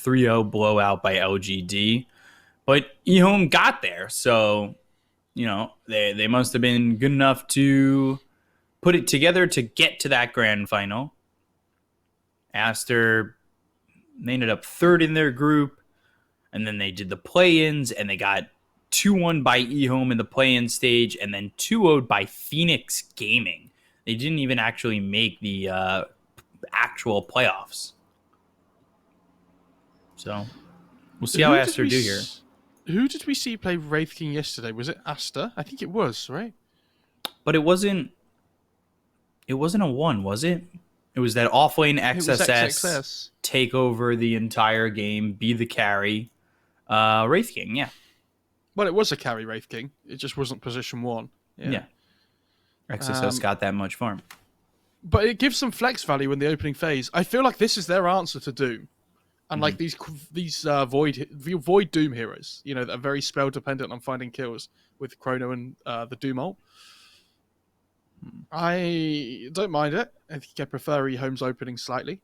3-0 blowout by LGD. But EHOME got there, so they must have been good enough to put it together to get to that grand final. Aster, they ended up third in their group, and then they did the play-ins, and they got 2-1 by EHOME in the play-in stage, and then 2-0 by Phoenix Gaming. They didn't even actually make the actual playoffs. So we'll see how Aster do here. Who did we see play Wraith King yesterday? Was it Aster? I think it was, right? But it wasn't a 1, was it? It was that offlane XSS take over the entire game, be the carry. Wraith King, yeah. Well, it was a carry Wraith King. It just wasn't position 1. Yeah. XSS got that much farm. But it gives some flex value in the opening phase. I feel like this is their answer to Doom. And like these Void Doom heroes, that are very spell dependent on finding kills with Chrono and the Doom ult. I don't mind it. I think I prefer EHOME's opening slightly.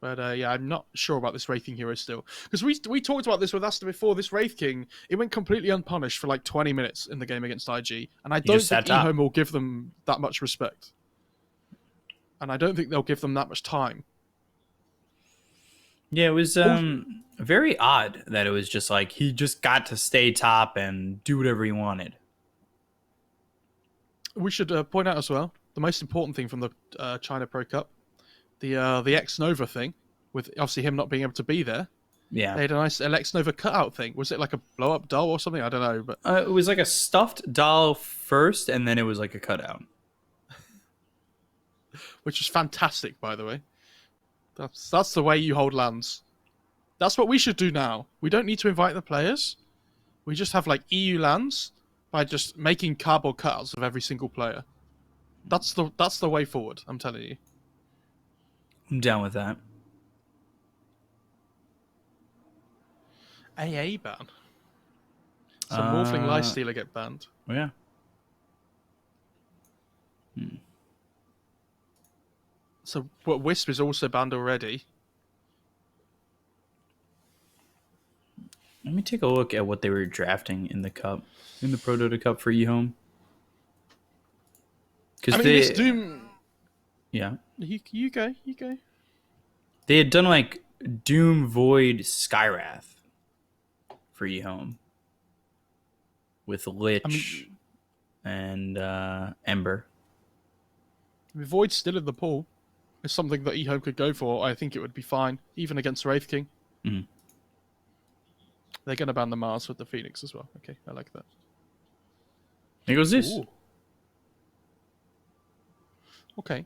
But I'm not sure about this Wraith King hero still. Because we talked about this with Aster before. This Wraith King, it went completely unpunished for like 20 minutes in the game against IG. And I don't think EHOME will give them that much respect. And I don't think they'll give them that much time. Yeah, it was very odd that it was just like he just got to stay top and do whatever he wanted. We should point out as well, the most important thing from the China Pro Cup, the X Nova thing, with obviously him not being able to be there. Yeah. They had a nice X Nova cutout thing. Was it like a blow-up doll or something? I don't know. But it was like a stuffed doll first, and then it was like a cutout. Which is fantastic, by the way. That's the way you hold lands. That's what we should do now. We don't need to invite the players. We just have like EU lands by just making cardboard cutouts of every single player. That's the way forward, I'm telling you. I'm down with that. AA ban. So Morphling Lifestealer get banned. Oh, yeah. So what, Wisp is also banned already. Let me take a look at what they were drafting in the cup, in the Pro Dota Cup for EHOME. Because this Doom. Yeah. You go. They had done like Doom, Void, Skywrath for EHOME with Lich and Ember. Void's still in the pool. It's something that EHOME could go for. I think it would be fine, even against Wraith King. They're going to ban the Mars with the Phoenix as well. Okay, I like that. Here goes this. Ooh. Okay.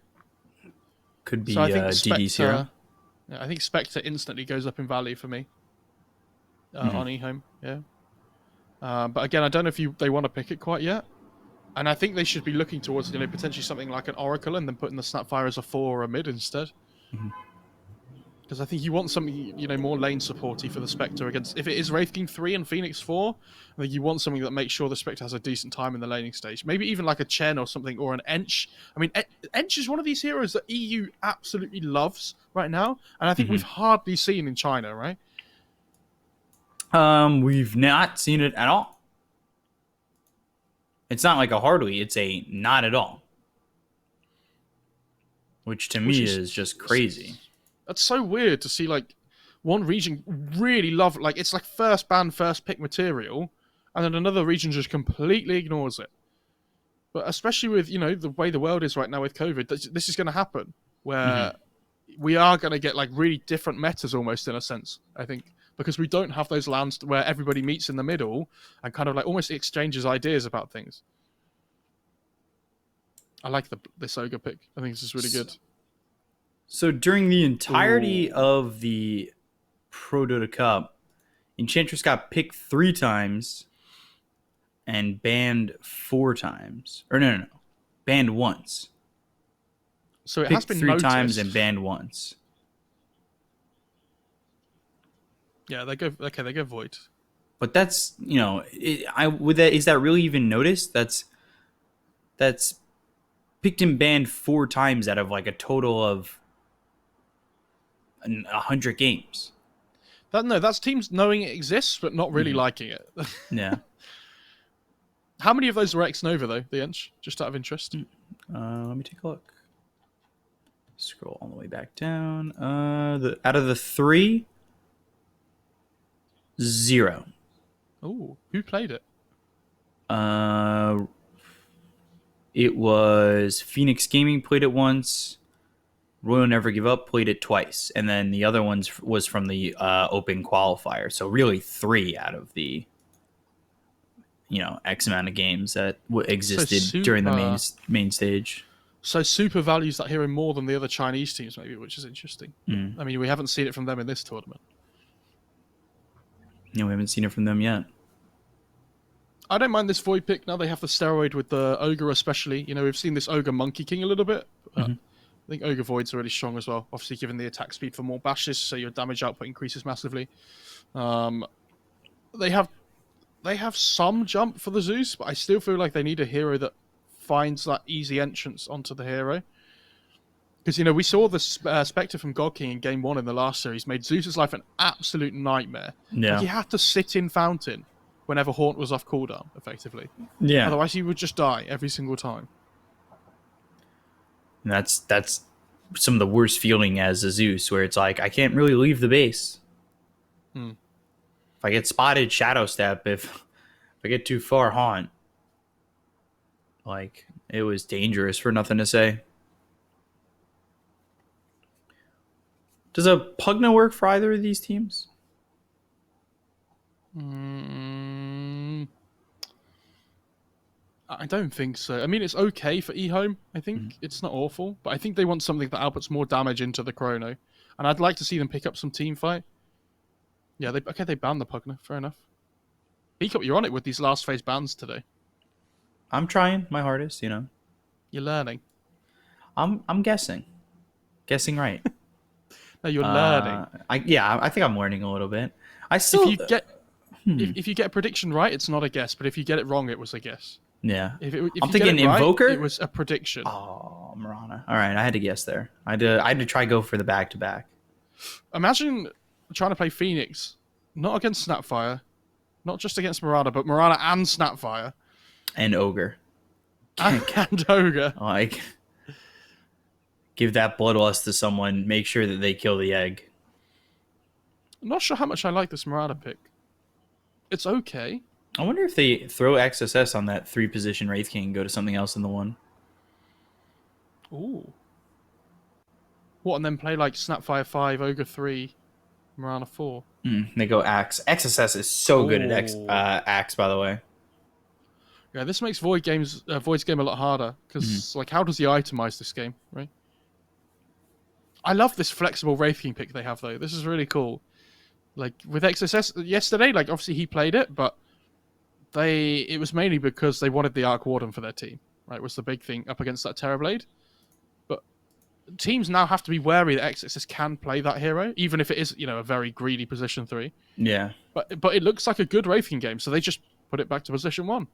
Could be DD's hero. Yeah, I think Spectre instantly goes up in value for me on EHOME. Yeah. But again, I don't know if they want to pick it quite yet. And I think they should be looking towards potentially something like an Oracle and then putting the SAPPHIRE as a 4 or a mid instead. Because I think you want something, more lane supporty for the Spectre against... If it is Wraith King 3 and Phoenix 4, I think you want something that makes sure the Spectre has a decent time in the laning stage. Maybe even like a Chen or something, or an Ench. I mean, Ench is one of these heroes that EU absolutely loves right now, and I think we've hardly seen in China, right? We've not seen it at all. It's not like a hardly, it's a not at all. Which to me is just crazy. That's so weird to see, like, one region really love, like, it's like first ban, first pick material, and then another region just completely ignores it. But especially with, the way the world is right now with COVID, this is going to happen, where we are going to get, like, really different metas almost, in a sense, I think. Because we don't have those lands where everybody meets in the middle and kind of, like, almost exchanges ideas about things. I like this Ogre pick. I think this is really good. So during the entirety of the Pro Dota Cup, Enchantress got picked 3 times and banned 4 times. Or no. Banned once. So it has been 3 noticed. times and banned once. Yeah, they go Void. But that's, is that really even noticed? That's picked and banned 4 times out of like a total of 100 games. That's teams knowing it exists but not really liking it. Yeah. How many of those were X Nova though? The inch, just out of interest. Let me take a look. Scroll all the way back down. Out of the 3, 0. Oh, who played it? It was Phoenix Gaming played it once. Royal Never Give Up played it twice, and then the other ones was from the open qualifier. So really 3 out of the X amount of games that existed during the main stage. So Super values that hero more than the other Chinese teams, maybe, which is interesting. I mean, we haven't seen it from them in this tournament. We haven't seen it from them yet. I don't mind this Void pick now. They have the steroid with the Ogre, especially. We've seen this Ogre Monkey King a little bit. I think Ogre Void's really strong as well. Obviously, given the attack speed for more bashes, so your damage output increases massively. They have some jump for the Zeus, but I still feel like they need a hero that finds that easy entrance onto the hero. Because, we saw the Spectre from God King in Game 1 in the last series made Zeus's life an absolute nightmare. Yeah. Like, he had to sit in Fountain whenever Haunt was off cooldown, effectively. Yeah. Otherwise, he would just die every single time. And that's some of the worst feeling as a Zeus, where it's like, I can't really leave the base. If I get spotted, Shadow Step. If I get too far, Haunt. Like, it was dangerous for nothing to say. Does a Pugna work for either of these teams? I don't think so. I mean, it's okay for EHOME, I think. It's not awful. But I think they want something that outputs more damage into the Chrono. And I'd like to see them pick up some team fight. Yeah, they banned the Pugna. Fair enough. Peacock, you're on it with these last phase bans today. I'm trying my hardest, You're learning. I'm guessing. Guessing right. No, you're learning. I think I'm learning a little bit. If you get a prediction right, it's not a guess. But if you get it wrong, it was a guess. Yeah. If I'm thinking Invoker. Right, it was a prediction. Oh, Mirana. All right, I had to guess there. I had to try go for the back-to-back. Imagine trying to play Phoenix, not against Snapfire, not just against Mirana, but Mirana and Snapfire. And Ogre. And Ogre. Like, give that Bloodlust to someone. Make sure that they kill the egg. I'm not sure how much I like this Mirana pick. It's okay. I wonder if they throw XSS on that 3-position Wraith King and go to something else in the 1. Ooh. What, and then play like Snapfire 5, Ogre 3, Mirana 4? They go Axe. XSS is so good at Axe, by the way. Yeah, this makes Void's game a lot harder, because how does he itemize this game, right? I love this flexible Wraith King pick they have, though. This is really cool. Like, with XSS yesterday, obviously he played it, but it was mainly because they wanted the Arc Warden for their team, right? Was the big thing up against that Terrorblade. But teams now have to be wary that XSS can play that hero, even if it is, a very greedy position 3. Yeah. But it looks like a good Wraith King game, so they just put it back to position 1.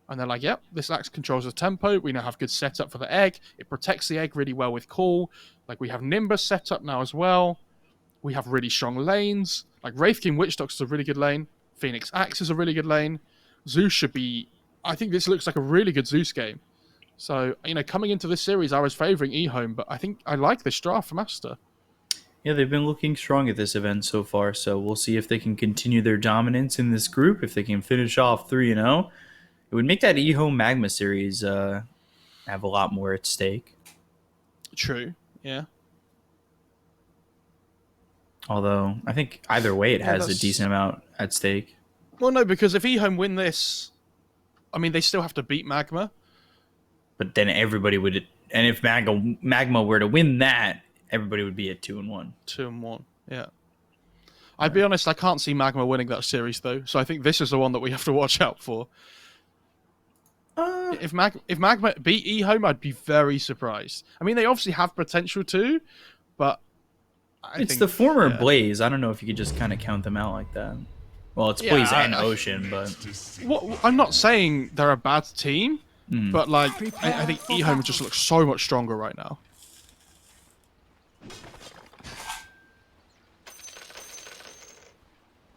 And they're like, yep, this Axe controls the tempo. We now have good setup for the egg. It protects the egg really well with Call. We have Nimbus set up now as well. We have really strong lanes. Wraith King Witch Doctor is a really good lane. Phoenix Axe is a really good lane. Zeus should be... I think this looks like a really good Zeus game. So, coming into this series, I was favouring EHOME, but I think I like this draft from Aster. Yeah, they've been looking strong at this event so far, so we'll see if they can continue their dominance in this group, if they can finish off 3-0. It would make that EHOME Magma series have a lot more at stake. True, yeah. Although, I think either way it has a decent amount at stake. Well, no, because if EHOME win this, I mean, they still have to beat Magma. But then everybody would... And if Magma were to win that, everybody would be at 2-1. 2-1, yeah. I'd be honest, I can't see Magma winning that series, though. So I think this is the one that we have to watch out for. If Magma beat EHOME, I'd be very surprised. I mean, they obviously have potential too, but... It's the former Blaze. I don't know if you could just kind of count them out like that. Well, it's Blaze and Ocean, but... I'm not saying they're a bad team, but I think EHOME just looks so much stronger right now.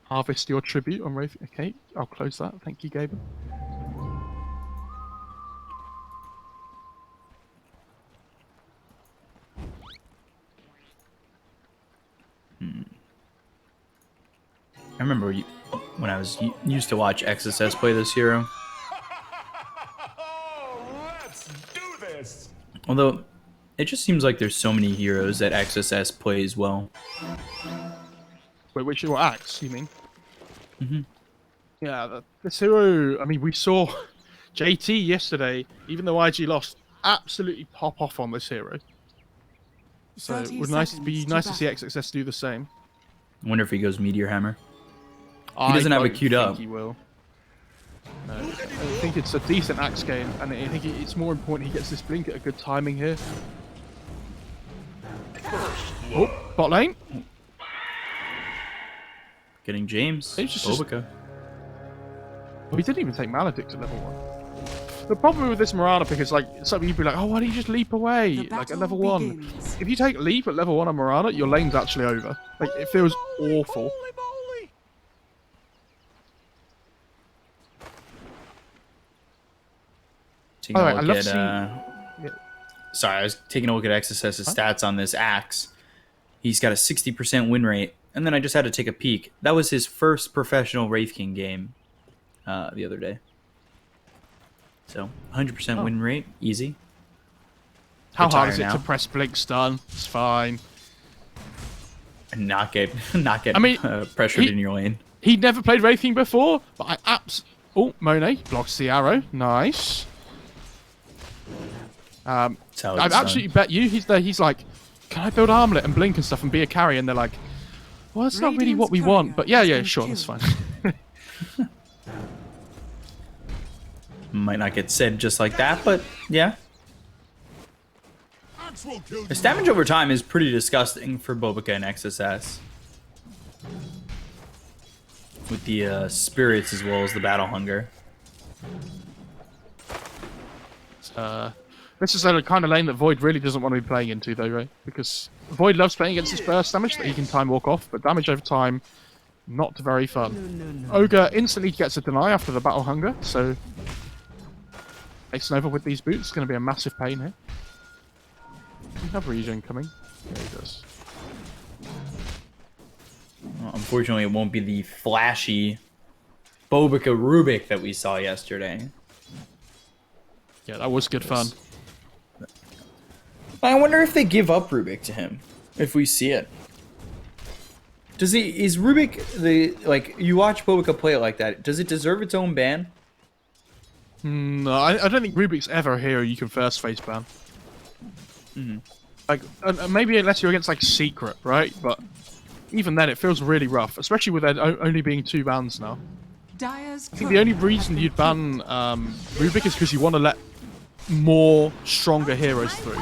Harvest your tribute on Wraith. Okay, I'll close that. Thank you, Gaben. I remember when I was used to watch XSS play this hero. Let's do this. Although, it just seems like there's so many heroes that XSS plays well. Wait, which what Axe, you mean? Mm-hmm. Yeah, this hero, I mean, we saw JT yesterday, even though IG lost, absolutely pop off on this hero. So it would be nice to see XSS do the same. I wonder if he goes Meteor Hammer. He doesn't have it queued up. He will. No, I think it's a decent Axe game, and I think it's more important he gets this blink at a good timing here. Oh, bot lane. Getting James. Bobica. Oh, he didn't even take Maledict at level 1. The problem with this Mirana pick is, like, something you'd be like, oh, why don't you just leap away? Like, at level 1. If you take leap at level 1 on Mirana, your lane's actually over. Like, it feels awful. Sorry, I was taking a look at XSS's stats on this Axe. He's got a 60% win rate, and then I just had to take a peek. That was his first professional Wraith King game the other day. So, 100% win rate, easy. How hard is it to press blink stun? It's fine. And not get pressured in your lane. He'd never played Wraith King before, but oh, Monet blocks the arrow. Nice. I'd absolutely bet you he's there. He's like, can I build armlet and blink and stuff and be a carry? And they're like, well, that's not really what we want. But yeah, sure, that's fine. Might not get said just like that, but yeah. His damage over time is pretty disgusting for Bobica and XSS. With the spirits as well as the battle hunger. This is a kind of lane that Void really doesn't want to be playing into, though, right? Because Void loves playing against his burst damage that he can time walk off, but damage over time, not very fun. OGA instantly gets a deny after the battle hunger, so takes Nova with these boots. It's going to be a massive pain here. We have regen coming. Yeah, he does. Well, unfortunately, it won't be the flashy Bobica Rubik that we saw yesterday. Yeah, that was good fun. I wonder if they give up Rubik to him, if we see it. Is Rubik you watch Bobica play it like that, does it deserve its own ban? No, I don't think Rubik's ever a hero you can first face ban. Like, maybe unless you're against, like, Secret, right? But even then, it feels really rough, especially with there only being 2 bans now. I think the only reason you'd ban Rubik is because you want to let more stronger heroes through.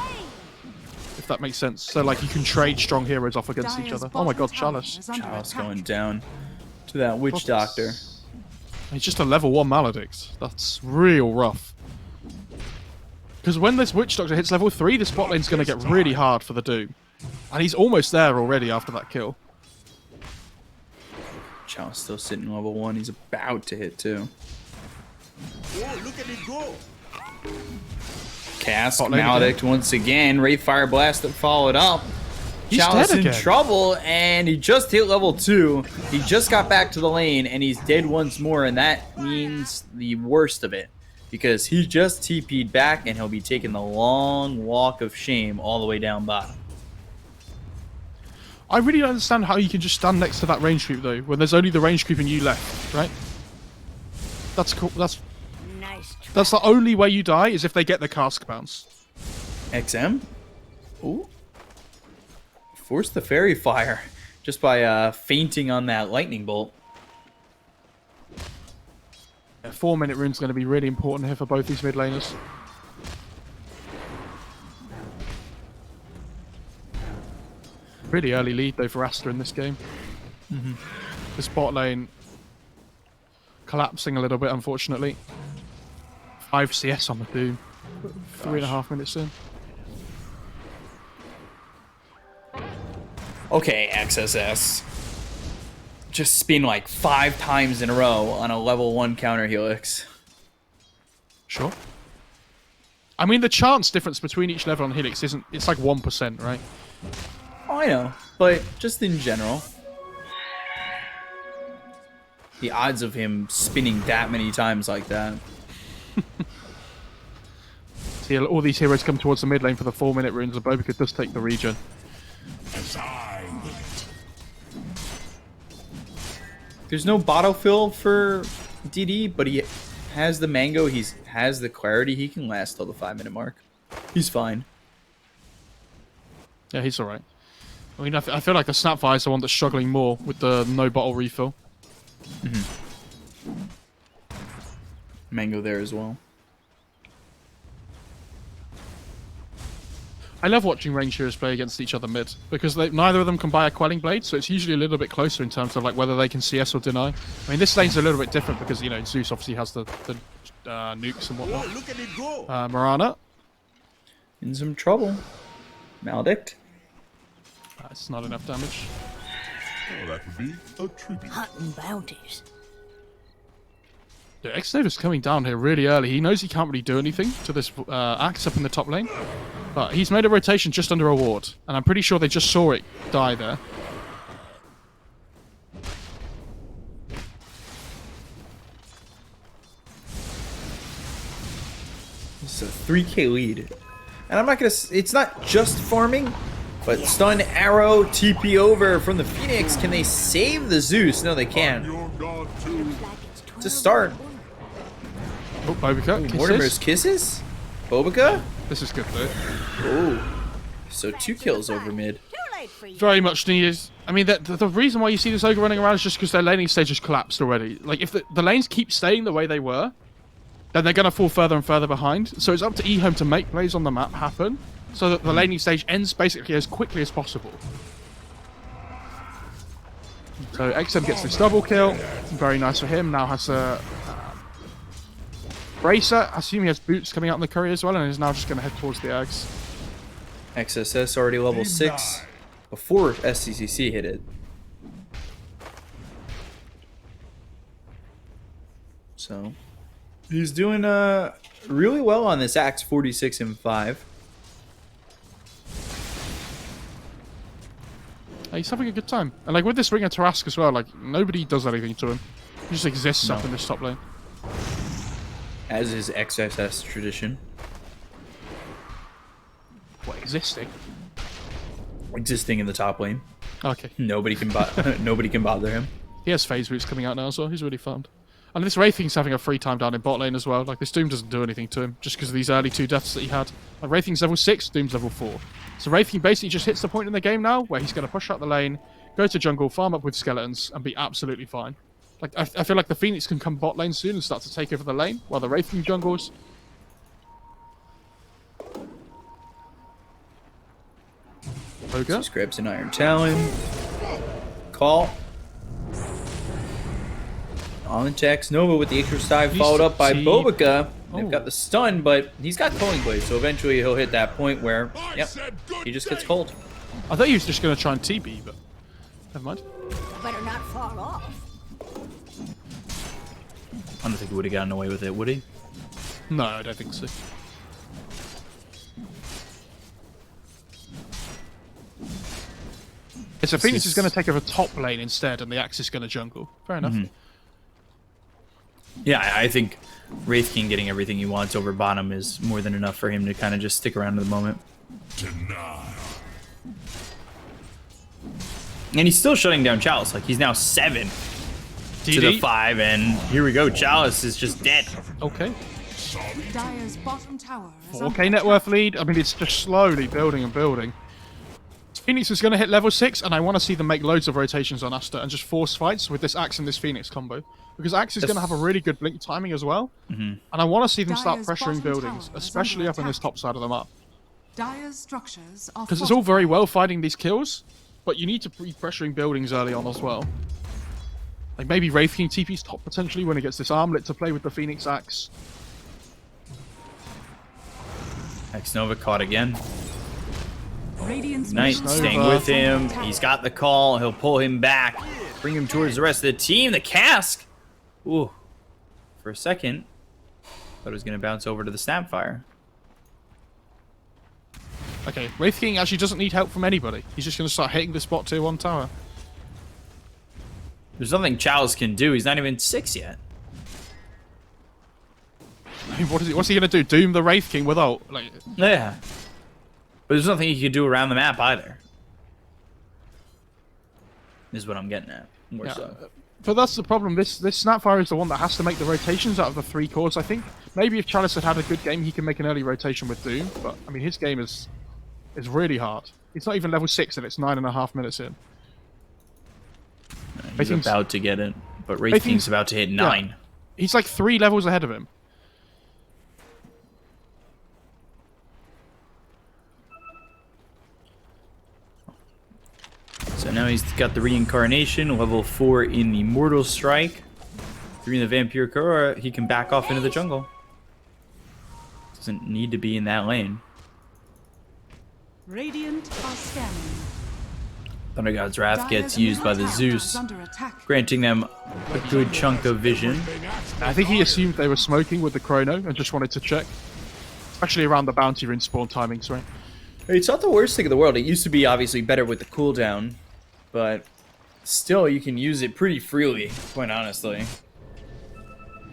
If that makes sense. So, like, you can trade strong heroes off against each other. Oh my god, Chalice. Chalice going down to that Witch Doctor. He's just a level 1 Maledict. That's real rough. Because when this Witch Doctor hits level 3, this bot lane's going to get really hard for the Doom. And he's almost there already after that kill. Chalice still sitting level 1. He's about to hit 2. Oh, look at it go. Cast Maledict once again. Wraith Fire Blast that followed up. He's Chalice dead in again. trouble, and he just hit level 2. He just got back to the lane, and he's dead once more, and that means the worst of it. Because he just TP'd back, and he'll be taking the long walk of shame all the way down bottom. I really don't understand how you can just stand next to that range creep, though, when there's only the range creep and you left, right? That's cool. That's the only way you die, is if they get the cask bounce. XM? Ooh. Force the Fairy Fire just by fainting on that lightning bolt. Yeah, 4-minute rune's going to be really important here for both these mid laners. Really early lead, though, for Aster in this game. This bot lane collapsing a little bit, unfortunately. 5 CS on the Doom. 3.5 minutes in. Okay, XSS. just spin like 5 times in a row on a level 1 counter helix. Sure. I mean, the chance difference between each level on helix isn't... It's like 1%, right? Oh, I know, but just in general. The odds of him spinning that many times like that. See, all these heroes come towards the mid lane for the 4-minute runes. The Bobica does take the regen. There's no bottle fill for DD, but he has the mango. He has the clarity. He can last till the 5-minute mark. He's fine. Yeah, he's alright. I mean, I feel like the Snapfire is the one that's struggling more with the no bottle refill. Mango there as well. I love watching range heroes play against each other mid, because neither of them can buy a Quelling Blade, so it's usually a little bit closer in terms of like whether they can CS or deny. I mean, this lane's a little bit different because, you know, Zeus obviously has the nukes and whatnot. Look at it go. Mirana. In some trouble. Maledict. That's not enough damage. Oh, that would be a tribute. Hunting bounties. Yeah, X-Nova's coming down here really early. He knows he can't really do anything to this Axe up in the top lane. But he's made a rotation just under a ward. And I'm pretty sure they just saw it die there. It's a 3k lead. And I'm not going to... It's not just farming, but stun, arrow, TP over from the Phoenix. Can they save the Zeus? No, they can't. Your god too. To start. Oh, Bobica. Mortimer's kisses? Bobica? This is good though. Oh. So 2 kills over mid. Too late for you. Very much needed. I mean, the reason why you see this Ogre running around is just because their laning stage has collapsed already. Like, if the lanes keep staying the way they were, then they're going to fall further and further behind. So it's up to EHOME to make plays on the map happen, so that the laning stage ends basically as quickly as possible. So XM gets this double kill. Very nice for him. Now has a Bracer. I assume he has boots coming out in the courier as well, and is now just going to head towards the Ags. XSS already level 6 before SCCC hit it. So he's doing really well on this Axe 46 and 5. He's having a good time. And like with this Ring of Tarask as well, like nobody does anything to him. He just exists up in this top lane. As is XSS tradition. What, existing? Existing in the top lane. Okay. Nobody can nobody can bother him. He has phase boots coming out now as well. He's really fun. And this Wraithing's having a free time down in bot lane as well. Like, this Doom doesn't do anything to him, just because of these early 2 deaths that he had. Like, Wraithing's level 6, Doom's level 4. So Wraithing basically just hits the point in the game now where he's going to push out the lane, go to jungle, farm up with skeletons, and be absolutely fine. Like, I feel like the Phoenix can come bot lane soon and start to take over the lane, while the Wraithing jungles. Ogre. Scraps an Iron Talon. Call. On attacks Nova with the Icarus dive, followed up by Bobica. They've got the stun, but he's got Culling Blade, so eventually he'll hit that point where, yep, he just gets cold. I thought he was just going to try and TB, but never mind. Better not fall off. I don't think he would have gotten away with it, would he? No, I don't think so. So Phoenix is going to take over top lane instead, and the Axe is going to jungle. Fair enough. Yeah, I think Wraith King getting everything he wants over bottom is more than enough for him to kind of just stick around to the moment. Denial. And he's still shutting down Chalice. Like, he's now 7 to the 5, and here we go. Chalice is just dead. Okay. Dire's bottom tower is 4k net worth lead. I mean, it's just slowly building and building. Phoenix is going to hit level 6, and I want to see them make loads of rotations on Aster and just force fights with this Axe and this Phoenix combo. Because Axe is going to have a really good blink timing as well. And I want to see them start Dire's pressuring bottom buildings, tower is especially under up in this attack. top side of the map. Dire's structures are Because it's all very well fighting these kills, but you need to be pressuring buildings early on as well. Like maybe Wraith King TP's top potentially when he gets this armlet to play with the Phoenix Axe. X Nova caught again. Radiant's Knight middle staying Nova. with him. He's got the call. He'll pull him back. bring him towards the rest of the team. The cask. Ooh. For a second, thought it was going to bounce over to the SAPPHIRE. Okay, Wraith King actually doesn't need help from anybody. He's just going to start hitting the spot tier 1 tower. There's nothing Chalice can do. He's not even 6 yet. I mean, what's he going to do? Doom the Wraith King with ult? Like, Yeah. But there's nothing he can do around the map either. Is what I'm getting at. More yeah. so. But that's the problem. This SAPPHIRE is the one that has to make the rotations out of the 3 cores, I think. Maybe if Chalice had a good game, he can make an early rotation with Doom. But, I mean, his game is really hard. It's not even level 6 and it's 9.5 minutes in. He's about to get it. But Wraith King's about to hit 9. Yeah. He's like 3 levels ahead of him. So now he's got the Reincarnation, level 4 in the Mortal Strike, 3 in the Vampire Core. He can back off into the jungle. Doesn't need to be in that lane. Radiant are scanning. Thunder God's Wrath gets used by the Zeus, Under attack. granting them a good chunk of vision. I think he assumed they were smoking with the Chrono and just wanted to check. Especially around the bounty respawn timings, right? It's not the worst thing in the world. It used to be obviously better with the cooldown, but still you can use it pretty freely, quite honestly.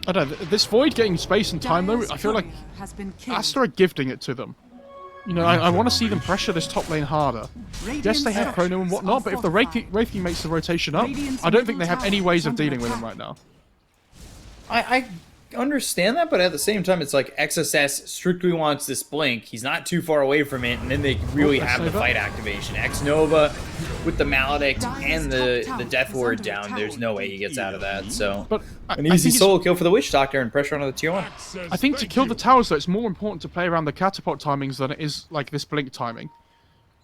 I don't know, this Void getting space and time though, I feel like has been killed. Aster are gifting it to them. You know, I want to see them pressure this top lane harder. Yes, they have Chrono and whatnot, but if the Wraith King makes the rotation up, I don't think they have any ways of dealing with him right now. I understand that, but at the same time, it's like XSS strictly wants this blink. He's not too far away from it, and then they really have the fight activation. X Nova with the Maledict and the Death Ward down, there's no way he gets out of that. So But an easy solo kill for the Witch Doctor and pressure onto the tier 1. I think to kill the towers, though, it's more important to play around the catapult timings than it is like this blink timing.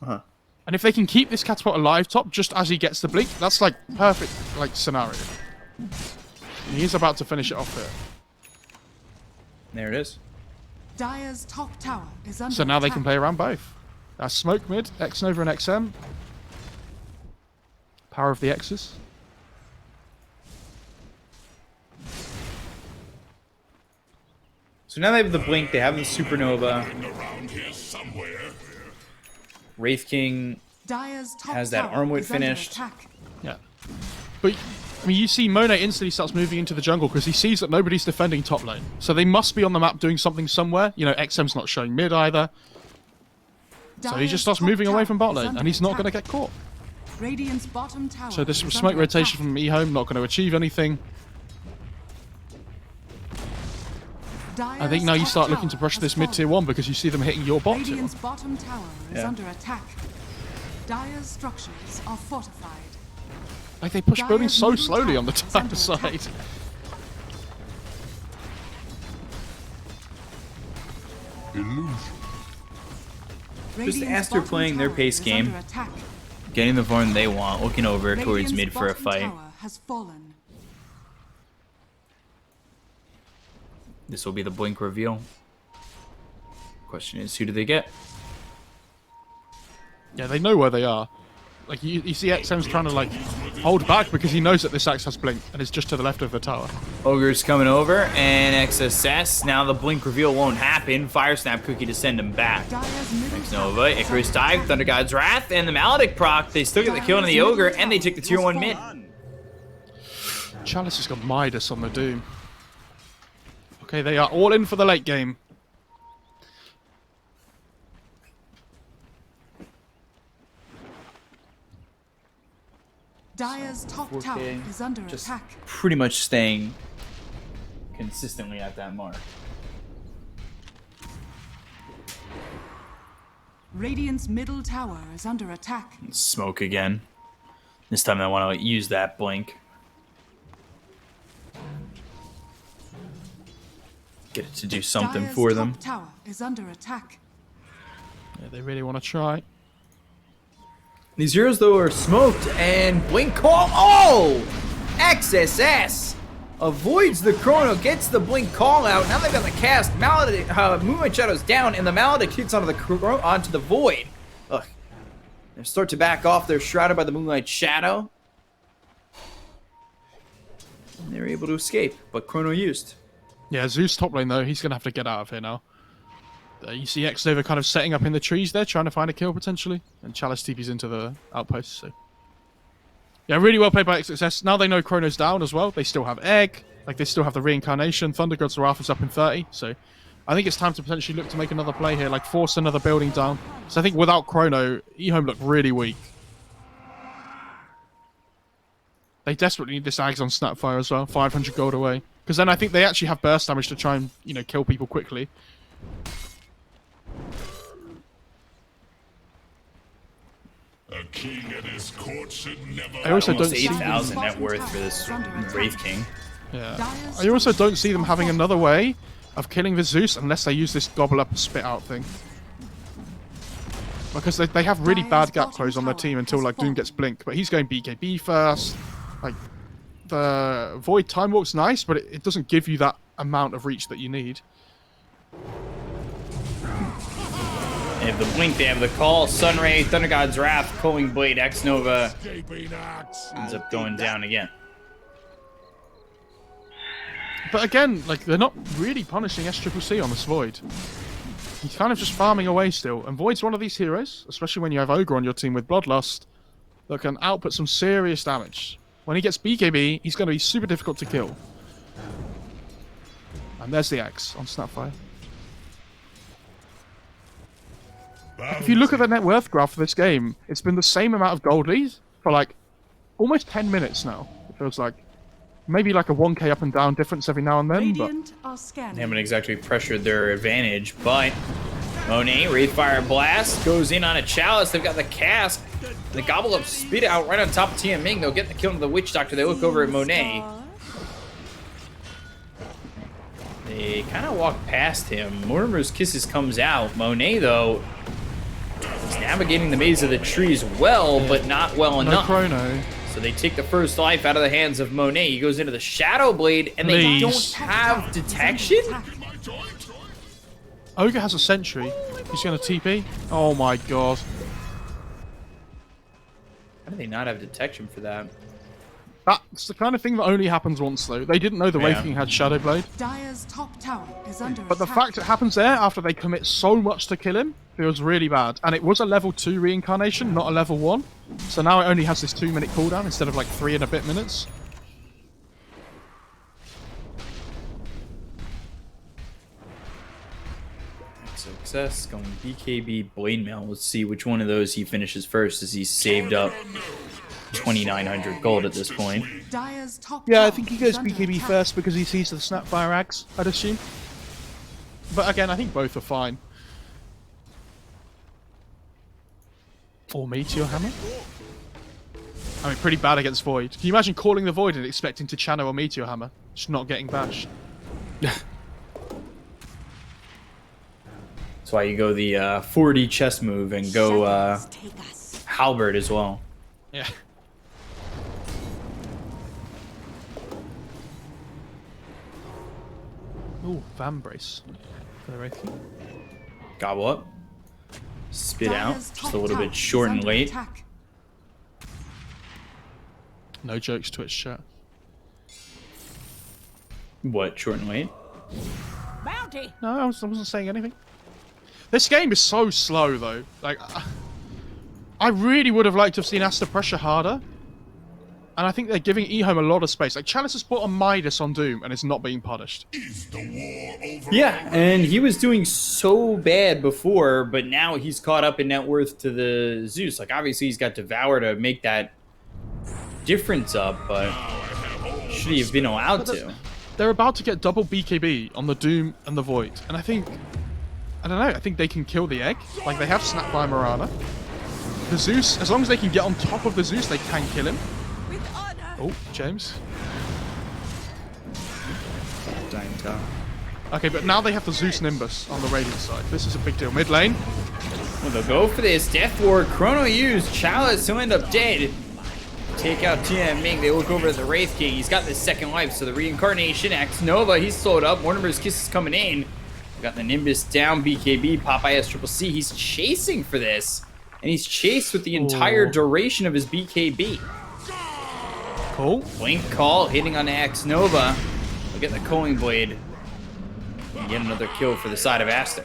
Uh-huh. And if they can keep this catapult alive top just as he gets the blink, that's like perfect like scenario. And he is about to finish it off here. There it is. Dire's top tower is under So now they attack. can play around both. That's Smoke mid, X Nova and XM. Power of the X's. So now they have the blink, they have the Supernova. Around here somewhere. Wraith King Dire's top has that tower Armwood is under finished. attack. Yeah. But, I mean, you see Monet instantly starts moving into the jungle because he sees that nobody's defending top lane. So they must be on the map doing something somewhere. You know, XM's not showing mid either. So he Dire's just starts top moving away tower from bot is lane, under and he's not going to attack. get caught. Radiant's bottom tower So this is smoke under rotation attack. from EHOME, not going to achieve anything. I think now you start looking to pressure this mid tier 1 because you see them hitting your bot tier 1. Radiant's bottom tower is Yeah. under attack. Dire's structures are fortified. Like they push buildings so Dire's middle slowly on the tower is top under side. attack. Illusion. Radiant's Aster bottom playing their tower pace is game. under attack. Getting the farm they want, looking over towards Radiant's mid for a bottom fight. tower has fallen. This will be the blink reveal. Question is, who do they get? Yeah, they know where they are. Like you see XM's trying to like hold back because he knows that this axe has blink and it's just to the left of the tower. Ogre's coming over, and XSS. Now the blink reveal won't happen. Fire Snap Cookie to send him back. Dire's middle X tower Nova, is Icarus under dive, attack. Thunder God's Wrath, and the Maledict proc. They still get the kill on the Ogre, and they take the tier 1 mid. Chalice has got Midas on the Doom. Okay, they are all in for the late game. Dire's top 4K, tower is under just attack. pretty much staying consistently at that mark. Radiant's middle tower is under attack. Smoke again. This time I want to use that blink. Get it to do something Dire's for top them. tower is under attack. Yeah, they really want to try. These heroes, though, are smoked, and blink call. Oh! XSS avoids the chrono, gets the blink call out. Now they've got the cast. Moonlight Shadow's down, and the Maledict hits onto the void. Ugh. They start to back off. They're shrouded by the Moonlight Shadow. And they were able to escape, but Chrono used. Yeah, Zeus top lane though, he's gonna have to get out of here now. You see X-Nova kind of setting up in the trees there, trying to find a kill potentially, and Chalice TP's into the outpost. So yeah, really well played by XXS. Now they know Chrono's down as well. They still have Egg, like they still have the reincarnation. Thunder God's Wrath is up in 30, so I think it's time to potentially look to make another play here, like force another building down. So I think without Chrono, EHOME looked really weak. They desperately need this Ags on Snapfire as well, 500 gold away. Because then I think they actually have burst damage to try and, you know, kill people quickly. A king and his court should never. I also Almost don't see 8,000 net worth for this Wraith King. Yeah. I also don't see them having another way of killing the Zeus unless they use this gobble up and spit out thing. Because they have really bad gap close on their team until like Doom gets blink, but he's going BKB first. Like the Void Time Walk's nice, but it doesn't give you that amount of reach that you need. They have the blink, they have the call, Sunray, Thunder God's Wrath, Culling Blade, X-Nova ends up going down again. But again, like they're not really punishing SCCC on this Void. He's kind of just farming away still, and Void's one of these heroes, especially when you have Ogre on your team with Bloodlust, that can output some serious damage. When he gets BKB, he's going to be super difficult to kill. And there's the X on Snapfire. If you look at the net worth graph for this game, it's been the same amount of gold leads for like almost 10 minutes now. It feels like maybe like a 1k up and down difference every now and then, but They haven't exactly pressured their advantage, but Monet, Wraithfire Blast, goes in on a Chalice. They've got the Cask. The Gobble Up Spit Out right on top of Tia Ming. They'll get the kill to the Witch Doctor. They look over at Monet. They kind of walk past him. Mortimer's Kisses comes out. Monet, though, is navigating the maze of the trees well, but not well no enough. Chrono. So they take the first life out of the hands of Monet. He goes into the Shadow Blade, and they don't have detection? Ogre has a sentry. He's going to TP. Oh my god. How do they not have detection for that? That's the kind of thing that only happens once, though. They didn't know the Wraith King had Shadow Blade. Dire's top tower is under But the attack. fact it happens there after they commit so much to kill him feels really bad. And it was a level 2 reincarnation, not a level 1. So now it only has this 2-minute cooldown instead of like 3 and a bit minutes. Success going BKB Blade Mail. Let's see which one of those he finishes first, as he's saved up 2,900 gold at this point. Dire's top Yeah, I tower think he is goes under BKB attack. first because he sees the Snapfire Axe, I'd assume. But again, I think both are fine. Or Meteor Hammer? I mean, pretty bad against Void. Can you imagine calling the Void and expecting to channel a Meteor Hammer? Just not getting bashed. That's why you go the 4D chess move and go Take us. Halberd as well. Yeah. Ooh, Vambrace. For the Wraith King. Gobble up. Spit out. Dire's Just top a little tower bit short is and under late. attack. No jokes, Twitch chat. What, short and late? Bounty. No, I wasn't saying anything. This game is so slow, though. Like, I really would have liked to have seen Aster pressure harder. And I think they're giving EHOME a lot of space. Like, Chalice has put a Midas on Doom and is not being punished. Is the war over? Yeah, and he was doing so bad before, but now he's caught up in net worth to the Zeus. Like, obviously he's got Devour to make that difference up, but should he have been allowed to? They're about to get double BKB on the Doom and the Void. And I think they can kill the Egg. Like, they have Snapfire Marana. The Zeus, as long as they can get on top of the Zeus, they can kill him. With honor. Oh, James. Dying top. Okay, but now they have the Zeus Nimbus on the Radiant side. This is a big deal. Mid lane. Well, they'll go for this. Death Ward, Chrono used. Chalice, he'll end up dead. Take out Tia Ming. They look over at the Wraith King. He's got this second life, so the reincarnation. X Nova, he's slowed up. Mortimer's Kiss is coming in. Got the Nimbus down. BKB. Popeye SCCC. He's chasing for this. And he's chased with the entire duration of his BKB. Cool. Blink call hitting on the X Nova. We'll get the Culling Blade. And get another kill for the side of Aster.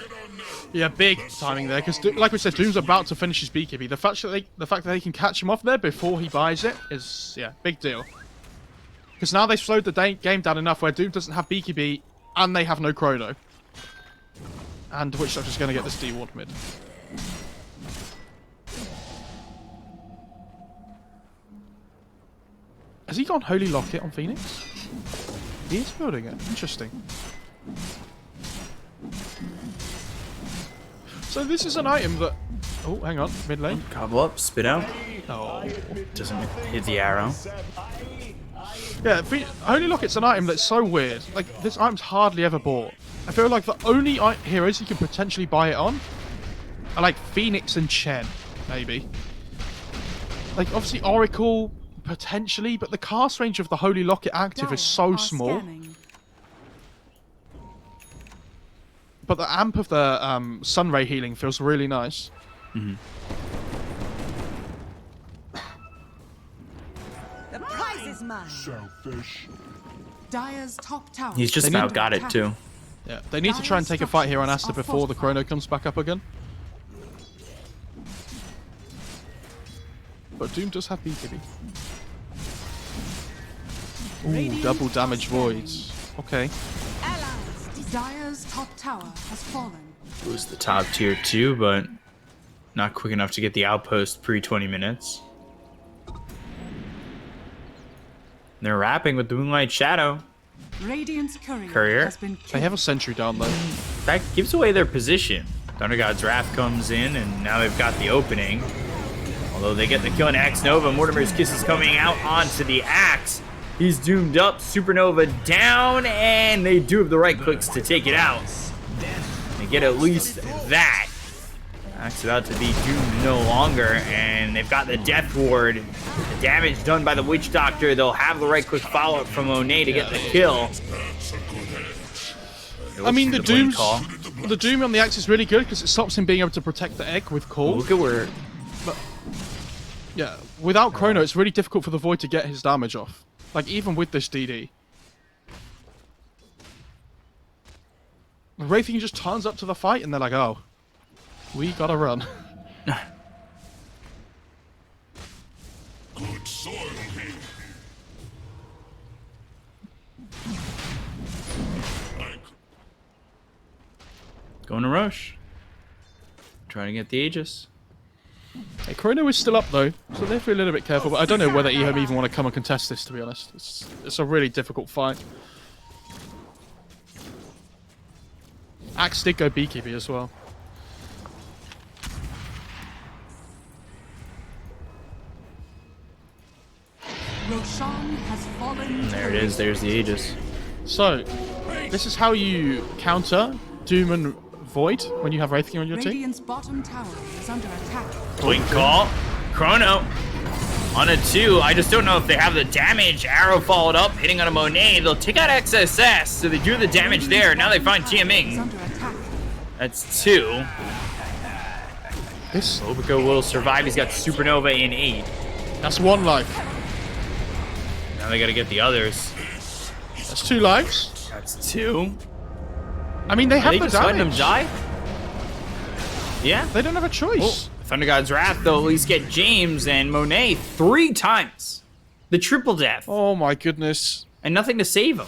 Yeah, big timing there, because like we said, Doom's about to finish his BKB. The fact that they can catch him off there before he buys it is, yeah, big deal. Because now they've slowed the game down enough where Doom doesn't have BKB and they have no chrono. And Witch Doctor's going to get this D-ward mid. Has he gone Holy Locket on Phoenix? He is building it. Interesting. So this is an item that... Oh, hang on. Mid lane. Gobble up, spit out. Oh. Doesn't hit the arrow. Yeah, Holy Locket's an item that's so weird. Like, this item's hardly ever bought. I feel like the only heroes you can potentially buy it on are like Phoenix and Chen, maybe. Like, obviously Oracle, potentially, but the cast range of the Holy Locket active is so small. But the amp of the Sunray healing feels really nice. Mm-hmm. The prize is mine. Selfish. Dire's top tower. He's just They about need- got it too. Yeah, they need to try and take a fight here on Aster before the chrono comes back up again. But Doom does have BKB. Ooh, double damage voids. Okay. Dire's top tower has fallen. It was the top tier 2, but not quick enough to get the outpost pre 20 minutes. They're wrapping with the Moonlight Shadow. Radiant's courier, Courier? has been killed. They have a sentry down though. That gives away their position. Thunder God's Wrath comes in, and now they've got the opening. Although they get the kill on Axe Nova, Mortimer's Kiss is coming out onto the Axe. He's doomed up, Supernova down, and they do have the right clicks to take it out. They get at least that. Axe about to be doomed no longer, and they've got the Death Ward. The damage done by the Witch Doctor. They'll have the right click follow-up from Monet to get the kill. I mean, the blink call. Doom on the Axe is really good because it stops him being able to protect the egg with Call. Look at where... Yeah, without Chrono, it's really difficult for the Void to get his damage off. Like, even with this DD. Wraithing just turns up to the fight and they're like, oh, we gotta run. Good soil here. Going to Roche. Trying to get the Aegis. Hey, Chrono is still up though, so they have to be a little bit careful, but I don't know whether EHOME even want to come and contest this, to be honest. It's a really difficult fight. Axe did go BKB as well. Roshan has fallen. There it is. There's the Aegis. So, this is how you counter Doom and Void when you have Wraith King on your team. Radiant's bottom tower is under attack. Blink call. Chrono. On a 2. I just don't know if they have the damage. Arrow followed up, hitting on a Monet. They'll take out XSS, so they do the damage there. Now they find Is TMing. under attack. That's 2. This, Obico will survive. He's got Supernova in 8. that's 1 life. Now they gotta get the others. That's 2 lives. That's 2. I mean, they Are have they the just letting them damage. die? Yeah. They don't have a choice. Thunder God's Wrath, they'll at least get James and Monet 3 times. The triple death. Oh my goodness. And nothing to save them.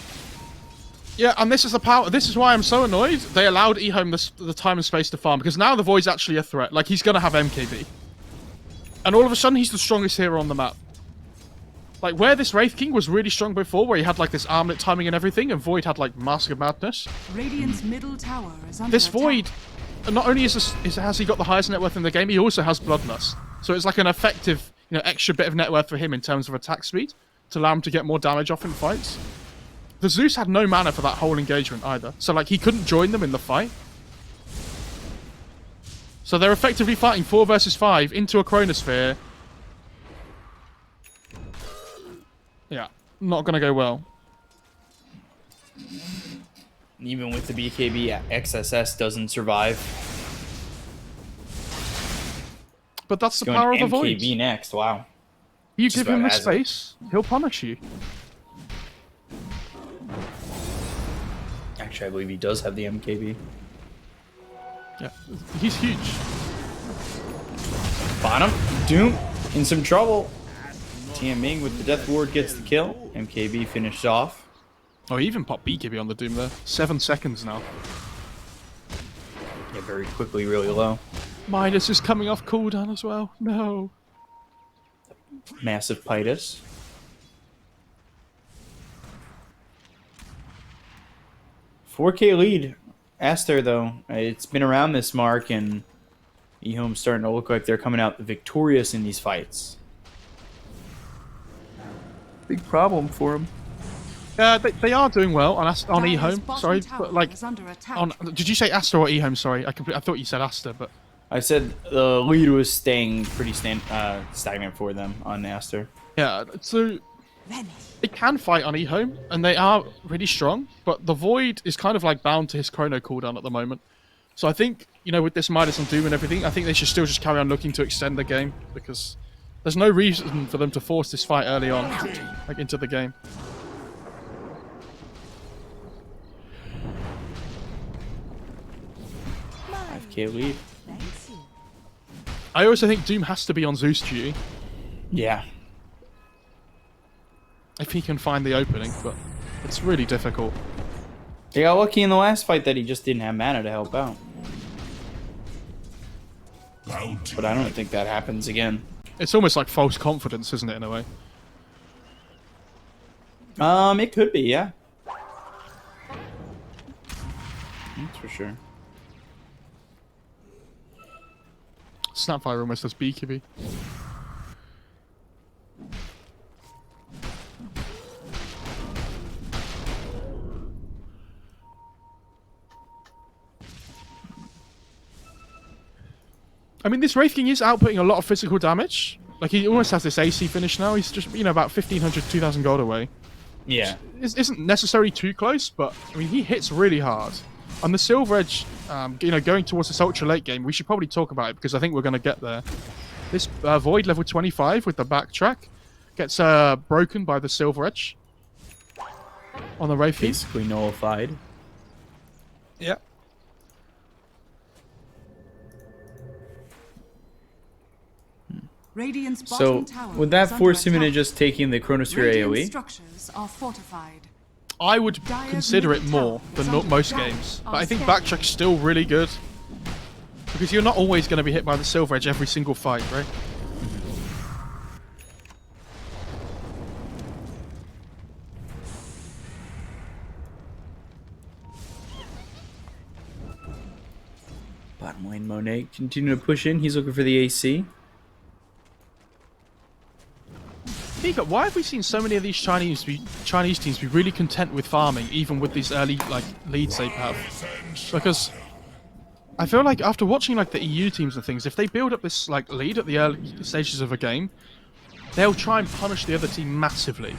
Yeah, and this is the power. This is why I'm so annoyed. They allowed EHOME the time and space to farm, because now the Void's actually a threat. Like, he's gonna have MKB. And all of a sudden, he's the strongest hero on the map. Like, where this Wraith King was really strong before, where he had, like, this armlet timing and everything, and Void had, like, Mask of Madness. Radiant's middle tower is under This attack. Void, not only has he got the highest net worth in the game, he also has Bloodlust. So it's like an effective, extra bit of net worth for him in terms of attack speed, to allow him to get more damage off in fights. The Zeus had no mana for that whole engagement either. So, like, he couldn't join them in the fight. So they're effectively fighting 4 versus 5 into a Chronosphere. Yeah, not gonna go well. Even with the BKB, XSS doesn't survive. But that's the Going power of the MKB Void. next, wow. You Just give him the about has it. space, he'll punish you. Actually, I believe he does have the MKB. Yeah, he's huge. Bottom. Doom in some trouble. Tianming with the Death Ward gets the kill. MKB finished off. Oh, he even popped BKB on the Doom there. 7 seconds now. Yeah, very quickly, really low. Midas is coming off cooldown as well. No. Massive Pitus. $4K lead. Aster, though, it's been around this mark, and EHOME's starting to look like they're coming out victorious in these fights. Big problem for them. They are doing well on Dyer's EHOME. bottom Sorry, tower but like is under attack. on. Did you say Aster or EHOME? Sorry, I thought you said Aster, but I said the lead was staying pretty stagnant for them on Aster. yeah. So Vanish. they can fight on EHOME, and they are really strong. But the Void is kind of like bound to his chrono cooldown at the moment. So I think, you know, with this Midas and Doom and everything, I think they should still just carry on looking to extend the game, because there's no reason for them to force this fight early on, like into the game. Mine. 5K lead. Thanks you. I also think Doom has to be on Zeus duty Yeah. if he can find the opening, but it's really difficult. He got lucky in the last fight that he just didn't have mana to help out. Bounty. But I don't think that happens again. It's almost like false confidence, isn't it, in a way? It could be, yeah. That's for sure. Snapfire almost does BKB. I mean, this Wraith King is outputting a lot of physical damage. Like, he almost has this AC finish now. He's just, you know, about 1,500, 2,000 gold away. Yeah. Isn't necessarily too close, but, I mean, he hits really hard. On the Silver Edge, you know, going towards this ultra late game, we should probably talk about it, because I think we're going to get there. This Void level 25 with the backtrack gets broken by the Silver Edge on the Wraith King. Basically nullified. Yeah. Radiant's So, bottom tower would that is under force him into attack. just taking the Chronosphere Radiant AoE? structures are fortified. I would Dyer's consider it middle more tower than is under most attack. games. But Are I think scanning. Backtrack's still really good. Because you're not always going to be hit by the Silver Edge every single fight, right? Bottom lane Monet continue to push in. He's looking for the AC. Mika, why have we seen so many of these Chinese teams be really content with farming, even with these early like leads they have? Because I feel like after watching like the EU teams and things, if they build up this like lead at the early stages of a game, they'll try and punish the other team massively.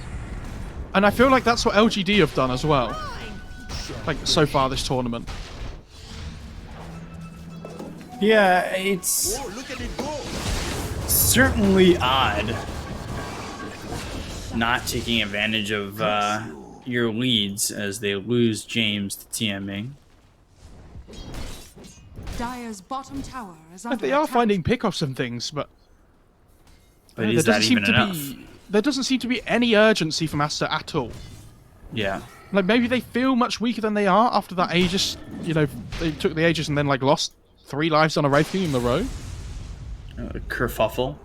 And I feel like that's what LGD have done as well. Like so far this tournament. Yeah, it's certainly odd not taking advantage of your leads as they lose James to TMing. Dyer's bottom tower is Like, under they are attack. finding pickoffs and things, but But there is that doesn't seem even to enough? be there doesn't seem to be any urgency from Aster at all. Yeah. Like maybe they feel much weaker than they are after that Aegis. You know, they took the Aegis and then like lost 3 lives on a Wraith King in the row. Kerfuffle.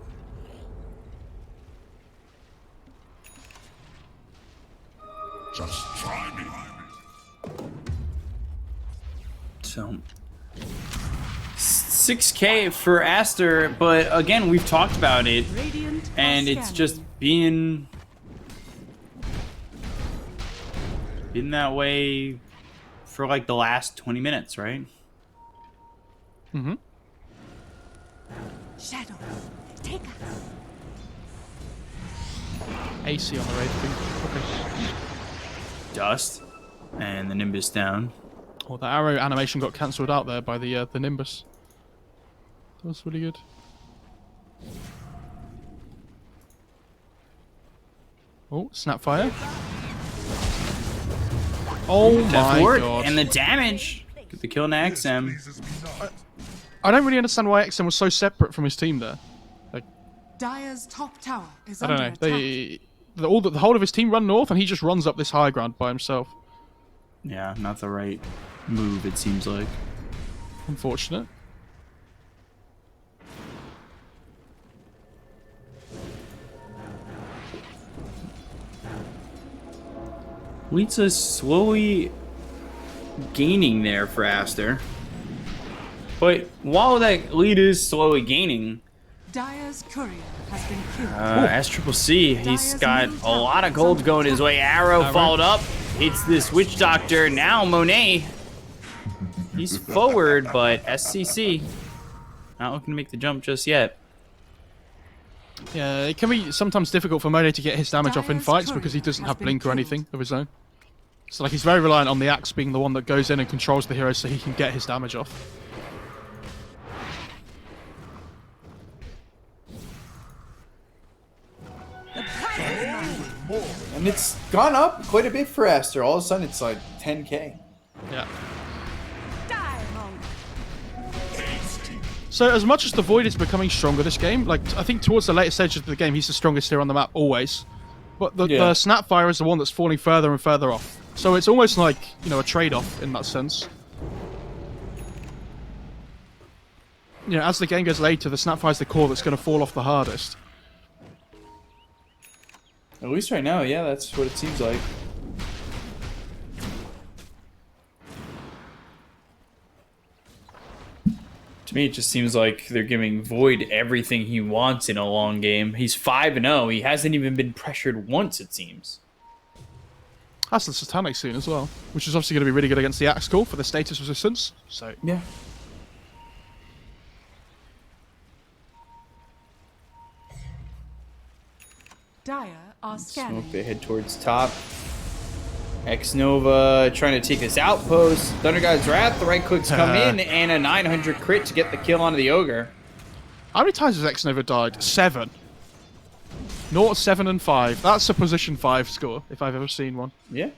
Just try me. So 6K for Aster, but again, we've talked about it, Radiant are and it's scanning. just been that way for like the last 20 minutes, right? Mm-hmm. Shadows, take us. AC on the Wraith King. Okay. Dust, and the Nimbus down. Well, the arrow animation got cancelled out there by the Nimbus. That was really good. Oh, Snapfire. Oh my god. And the damage. Get the kill on XM. I don't really understand why XM was so separate from his team there. Like, Dire's top tower is I don't under know. attack. The whole of his team run north, and he just runs up this high ground by himself. Yeah, not the right move, it seems like. Unfortunate. Lead's slowly gaining there for Aster. But while that lead is slowly gaining, Dire's courier has been killed. SCCC, he's got a lot of gold going his way. Arrow followed up, hits this Witch Doctor. Now Monet, he's forward, but SCC not looking to make the jump just yet. Yeah, it can be sometimes difficult for Monet to get his damage off in Dire's fights courier because he doesn't has have been blink or killed. anything of his own. So like he's very reliant on the axe being the one that goes in and controls the hero so he can get his damage off. The prize is mine. And it's gone up quite a bit for Aster. All of a sudden, it's like 10k. Yeah. Die, monk. So as much as the Void is becoming stronger this game, like I think towards the later stages of the game he's the strongest hero on the map always. But the Snapfire is the one that's falling further and further off. So it's almost like, you know, a trade-off in that sense. You know, as the game goes later, the Snapfire is the core that's going to fall off the hardest. At least right now, yeah, that's what it seems like. To me, it just seems like they're giving Void everything he wants in a long game. He's 5-0. He hasn't even been pressured once, it seems. That's the Satanic soon as well, which is obviously going to be really good against the Axe Call for the status resistance. So Yeah. Dire are scanning. Smoke, they head towards top. X-Nova trying to take this outpost. Thunder God's Wrath, the right clicks come in, and a 900 crit to get the kill onto the Ogre. how many times has X-Nova died? 7. 0, 7, and 5. That's a position 5 score, if I've ever seen one. Yeah.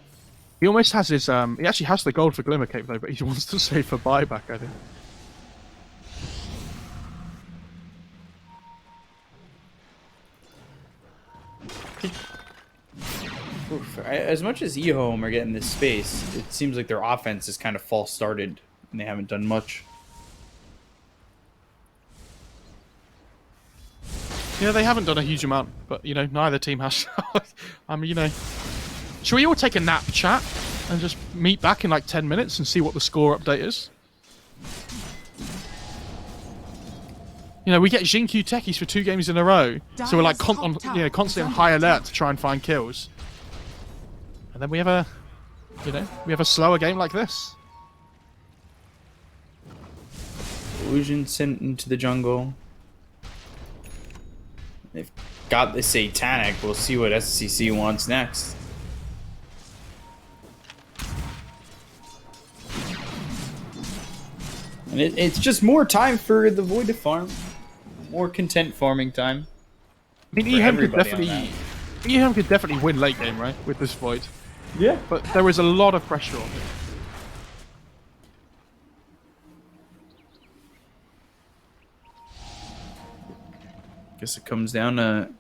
He almost has his, he actually has the gold for Glimmer Cape though, but he wants to save for buyback, I think. As much as EHOME are getting this space, it seems like their offense is kind of false started, and they haven't done much. Yeah, they haven't done a huge amount, but, you know, neither team has. I mean, you know... Should we all take a nap, chat, and just meet back in like 10 minutes and see what the score update is? You know, we get Xingqiu techies for 2 games in a row, so we're like constantly on high alert to try and find kills. And then we have a, you know, we have a slower game like this. Illusion sent into the jungle. They've got the Satanic. We'll see what SCC wants next. And it's just more time for the Void to farm. More content farming time. I mean, For EHOME could everybody on definitely, EHOME could definitely win late game, right, with this Void. Yeah. But there is a lot of pressure on it. Guess it comes down to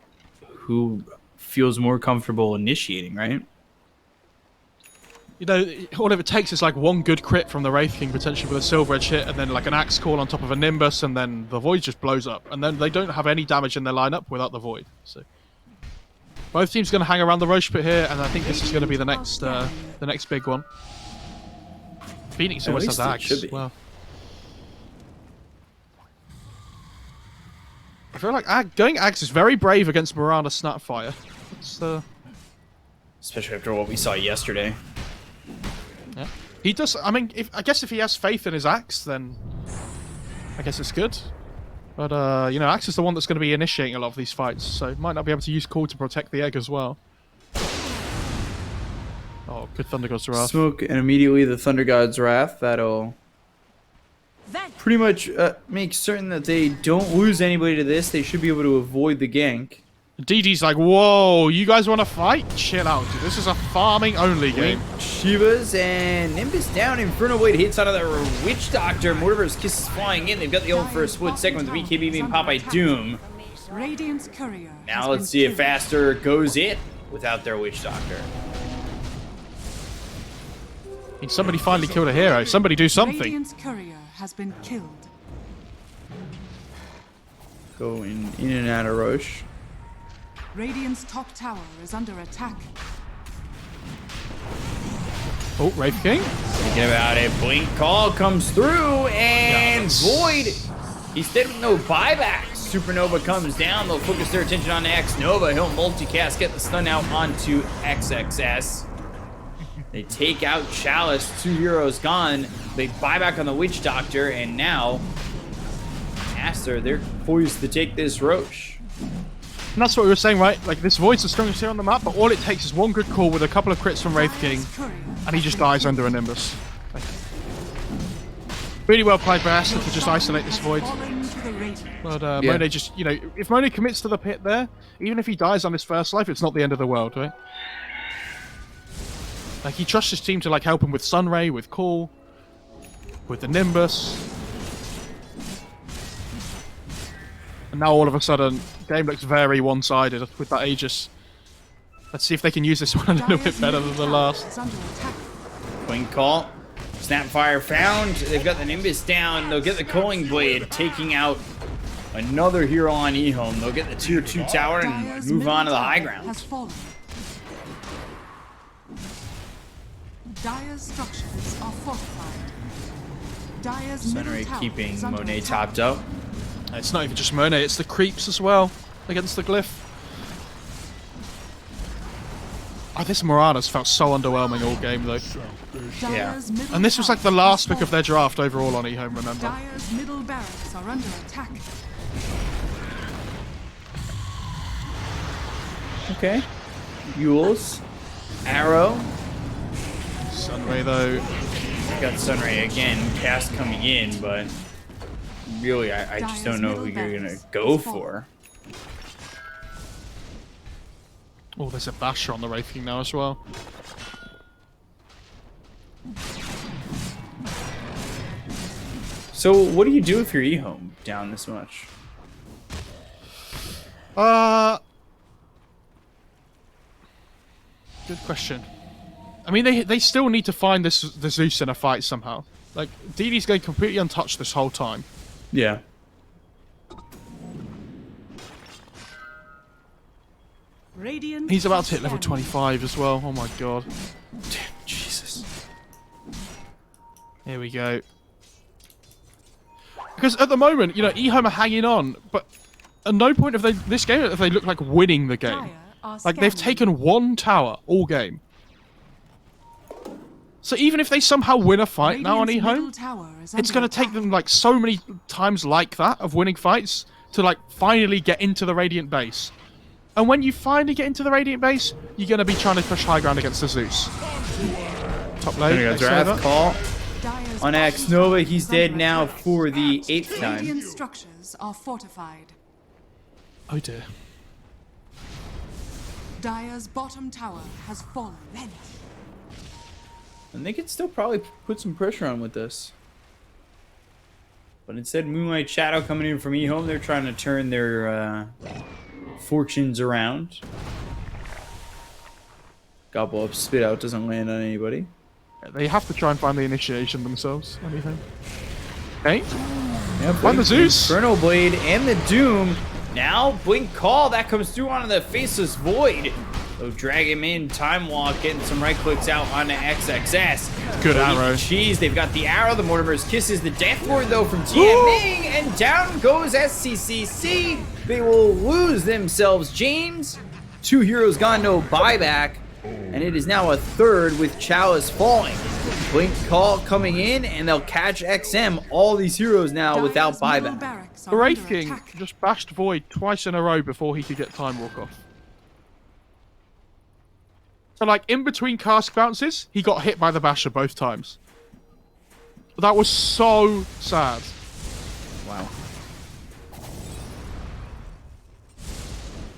who feels more comfortable initiating, right? You know, all it takes is like one good crit from the Wraith King, potentially with a Silver Edge hit, and then like an Axe Call on top of a Nimbus, and then the Void just blows up. And then they don't have any damage in their lineup without the Void. So both teams are going to hang around the Roche pit here, and I think this is going to be the next big one. Phoenix always has least it Axe. should be. Well, I feel like going Axe is very brave against Mirana Snapfire. It's Especially after what we saw yesterday. yeah. He does. I mean, I guess if he has faith in his Axe, then I guess it's good. But you know, Axe is the one that's going to be initiating a lot of these fights, so might not be able to use Call to protect the egg as well. Oh, good Thunder God's Wrath. Smoke and immediately the Thunder God's Wrath. That'll pretty much make certain that they don't lose anybody to this. They should be able to avoid the gank. DD's like, whoa, you guys want to fight? Chill out, dude. This is a farming only game. Shivas and Nimbus down. Inferno Blade hits out of the Witch Doctor. Mortimer's Kiss is flying in. They've got the ult for a split second with the BKB being popped by Doom. Radiant's courier. Now let's see if Aster goes in without their Witch Doctor. Somebody finally killed a hero. Somebody do something. Radiant's courier has been killed. Going in and out of Roche. Radiant's top tower is under attack. Oh, Wraith King. Thinking about it. Blink Call comes through and Void. He's dead with no buyback. Supernova comes down. They'll focus their attention on X Nova. He'll multicast, get the stun out onto XXS. They take out Chalice. 2 heroes gone. They buy back on the Witch Doctor, and now Aster, they're poised to take this Roche. And that's what we were saying, right? Like, this Void's the strongest hero on the map, but all it takes is one good call with a couple of crits from Wraith King, and he just dies under a Nimbus. Like, really well played by Aster to just isolate this Void. But Monet just, you know, if Monet commits to the pit there, even if he dies on his first life, it's not the end of the world, right? Like, he trusts his team to, like, help him with Sunray, with Call, with the Nimbus. And now all of a sudden, the game looks very one-sided with that Aegis. Let's see if they can use this one a little bit better than the last. Blink Call. Snapfire found. They've got the Nimbus down. They'll get the Culling Blade, taking out another hero on EHOME. They'll get the tier 2 tower and move on to the high ground. Dire's structures are fortified. Dire's Sunray keeping Monet topped up. It's not even just Monet, it's the creeps as well against the Glyph. Oh, this Morana's felt so underwhelming all game though. Yeah. And this was like the last pick of their draft overall on EHOME, remember? Dire's middle barracks are under attack. Okay. Yules. Arrow. Sunray though. Got Sunray again. Cast coming in, but really, I just don't know who you're going to go for. Oh, there's a Basher on the Wraith King now as well. So, what do you do if you're EHOME down this much? Good question. I mean, they still need to find the Zeus in a fight somehow. Like, DD's going completely untouched this whole time. Yeah. He's about to hit level 25 as well. Oh my god. Damn, Jesus. Here we go. Because at the moment, you know, EHOME are hanging on, but at no point of this game have they looked like winning the game. Like, they've taken one tower all game. So even if they somehow win a fight now on EHOME, it's going to take them like so many times like that of winning fights to like finally get into the Radiant base. And when you finally get into the Radiant base, you're going to be trying to push high ground against the Zeus. Top lane. There goes Wrath Call on X Nova. He's dead now for the 8th time. Radiant structures are fortified. Oh dear. Dire's bottom tower has fallen. And they could still probably put some pressure on with this. But instead, Moonlight Shadow coming in from EHOME. They're trying to turn their fortunes around. Gobble up, spit out, doesn't land on anybody. They have to try and find the initiation themselves. Anything. Okay. Yeah, Find the Zeus. Inferno Blade and the Doom. Now, Blink Call. That comes through onto the Faceless Void. They'll drag him in. Time Walk, getting some right clicks out onto XXS. Good arrow. Jeez, they've got the arrow. The Mortimer's Kisses. The Death Ward, though, from TMing. And down goes SCCC. They will lose themselves. James. 2 heroes gone, no buyback. And it is now a third with Chalice falling. Blink Call coming in, and they'll catch XM. All these heroes now without buyback. The Wraith King just bashed Void twice in a row before he could get Time Walk off. So, like, in between cast bounces, he got hit by the Basher both times. That was so sad. Wow.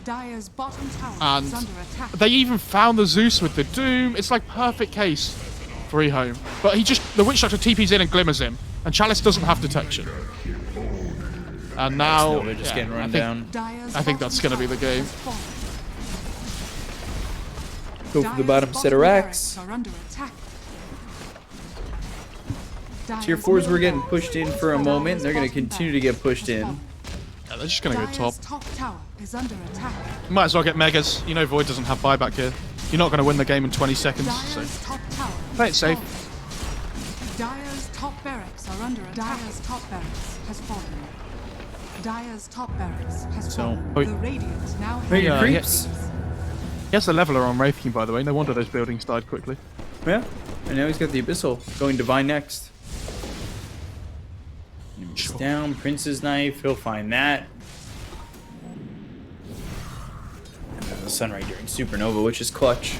Dire's bottom tower And is under attack. they even found the Zeus with the Doom. It's like perfect case for EHOME. But the Witch Doctor TP's in and glimmers him. And Chalice doesn't have detection. And now, They're just getting run down. Dire's I think that's bottom going to be the tower game. has fallen. Go for the Dire's bottom set of racks. barracks are under attack. Tier Dire's 4s were middle getting barracks pushed in for a Dire's moment. They're going to bottom continue to get barracks pushed has in. fallen. Yeah, they're just going to go top. Dire's top tower is under attack. Might as well get Megas. You know Void doesn't have buyback here. You're not going to win the game in 20 seconds. So Dire's top tower play it has safe. fallen. Dire's top barracks are under attack. Dire's top barracks has fallen. Dire's top barracks has fallen. Oh, The Radiant now Hey, have creeps. He has the leveler on Wraith King, by the way. No wonder those buildings died quickly. Yeah. And now he's got the Abyssal going Divine next. It's down. Prince's Knife. He'll find that. And then the Sunray during Supernova, which is clutch.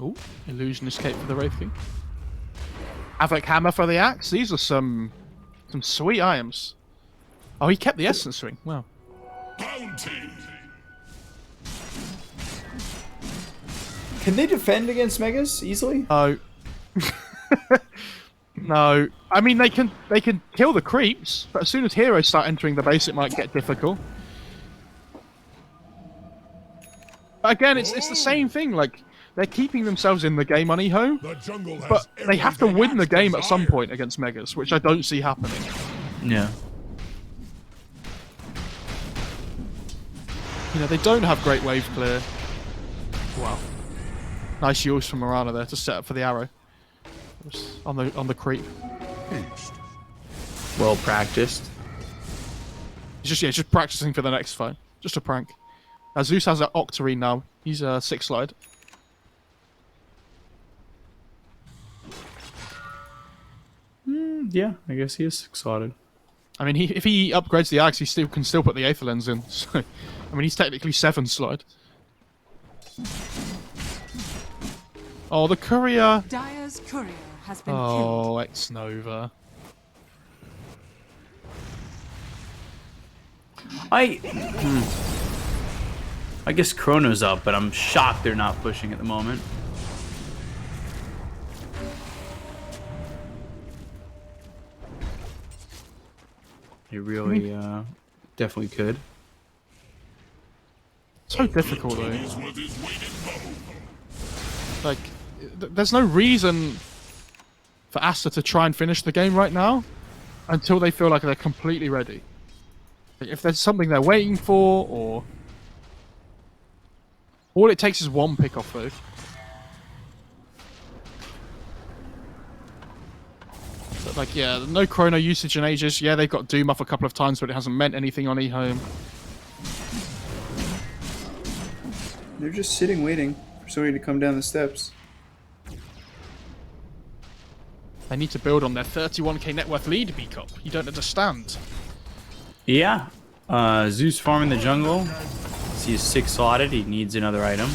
Oh, Illusion Escape for the Wraith King. Havoc Hammer for the Axe. These are some sweet items. Oh, he kept the Essence Ring. Wow. Bounty. Can they defend against Megas easily? No. No. I mean, they can kill the creeps, but as soon as heroes start entering the base, it might get difficult. But again, it's the same thing. Like, they're keeping themselves in the game on EHOME, The jungle has but they have to everything win the Axe game at some desired. point against Megas, which I don't see happening. Yeah. You know, they don't have great wave clear. Wow. Nice use from Mirana there to set up for the arrow. On the creep. Well practiced. He's just practicing for the next fight. Just a prank. Zeus has an Octarine now. He's a 6 slide. Yeah, I guess he is slotted. I mean, if he upgrades the axe, he can still put the Aether Lens in. So, I mean, he's technically 7 slide. Oh, the courier. Dire's courier has been killed. Oh, Ex-Nova. I guess Chrono's up, but I'm shocked they're not pushing at the moment. They really, definitely could. So difficult, though. Is with his weighted bow. Like, there's no reason for Aster to try and finish the game right now until they feel like they're completely ready. Like, if there's something they're waiting for, or... All it takes is one pick off, though. But, like, yeah, no chrono usage in ages. Yeah, they've got Doom off a couple of times, but it hasn't meant anything on EHOME. They're just sitting waiting for somebody to come down the steps. They need to build on their 31k net worth lead, B-Cop. You don't understand. Yeah. Zeus farming the jungle. He's 6 slotted. He needs another item.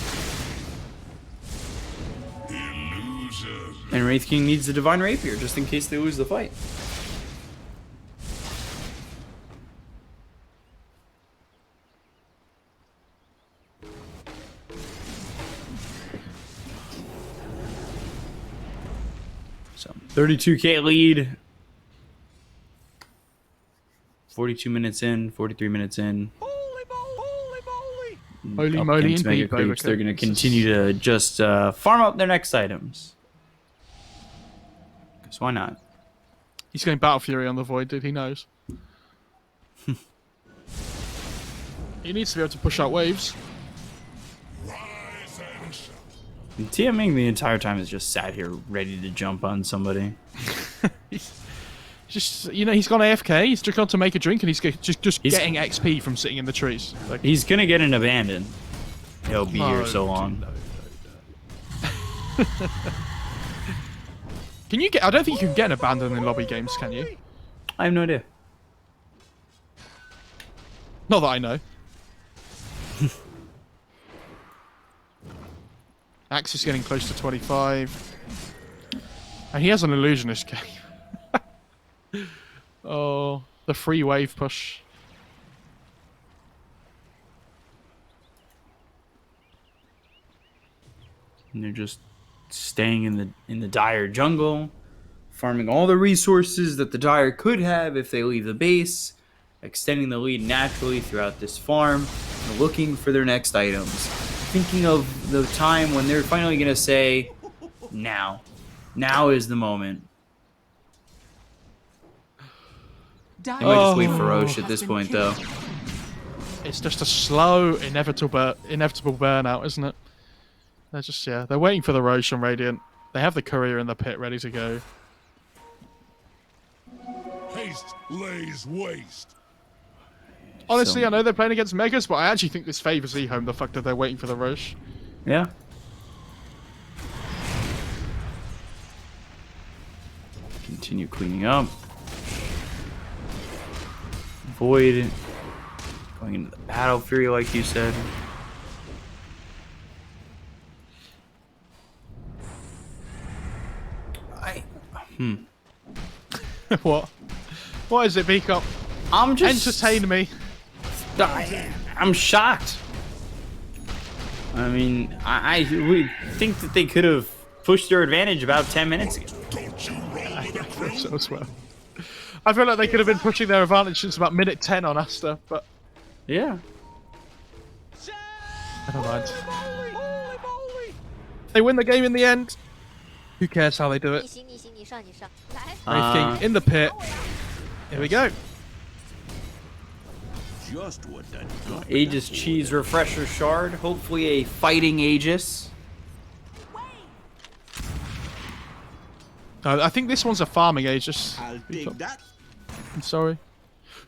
Illusion. And Wraith King needs the Divine Rapier just in case they lose the fight. So 32k lead. 42 minutes in, 43 minutes in. Holy Up moly, against indeed, Mega Creeps, Boba they're going to King. continue to just farm up their next items. Because why not? He's going Battle Fury on the Void, dude. He knows. He needs to be able to push out waves. Rise and shine. And TMing the entire time is just sat here ready to jump on somebody. Just, you know, he's gone AFK. He's just gone to make a drink, and he's just He's- getting XP from sitting in the trees. Like, He's going to get an abandon. He'll be here No, so long. no. Can you get? I don't think you can get an abandon in lobby games, can you? I have no idea. Not that I know. Axe is getting close to 25. And he has an illusionist game. Oh, the free wave push. And they're just staying in the Dire jungle, farming all the resources that the Dire could have if they leave the base, extending the lead naturally throughout this farm, and looking for their next items. Thinking of the time when they're finally going to say, now. Now is the moment. They might just wait for Roche at this point, though. It's just a slow, inevitable burnout, isn't it? They're just, they're waiting for the Roche on Radiant. They have the courier in the pit ready to go. Haste lays waste. Honestly, I know they're playing against Megas, but I actually think this favors EHOME, the fact that they're waiting for the Roche. Yeah. Continue cleaning up. Avoid going into the battle fury, like you said. What? What is it, Beakup? I'm just Entertain me. I'm shocked. I mean, I would think that they could have pushed their advantage about 10 minutes ago. Don't you roll with a crew? So as well. I feel like they could have been pushing their advantage since about minute 10 on Aster, but Yeah. never mind. They win the game in the end. Who cares how they do it? 你行，你上，你上，来。 Wraith King in the pit. Here we go. Just what that got. Aegis Cheese Refresher Shard. Hopefully a fighting Aegis. I think this one's a farming Aegis. I'll take that. I'm sorry.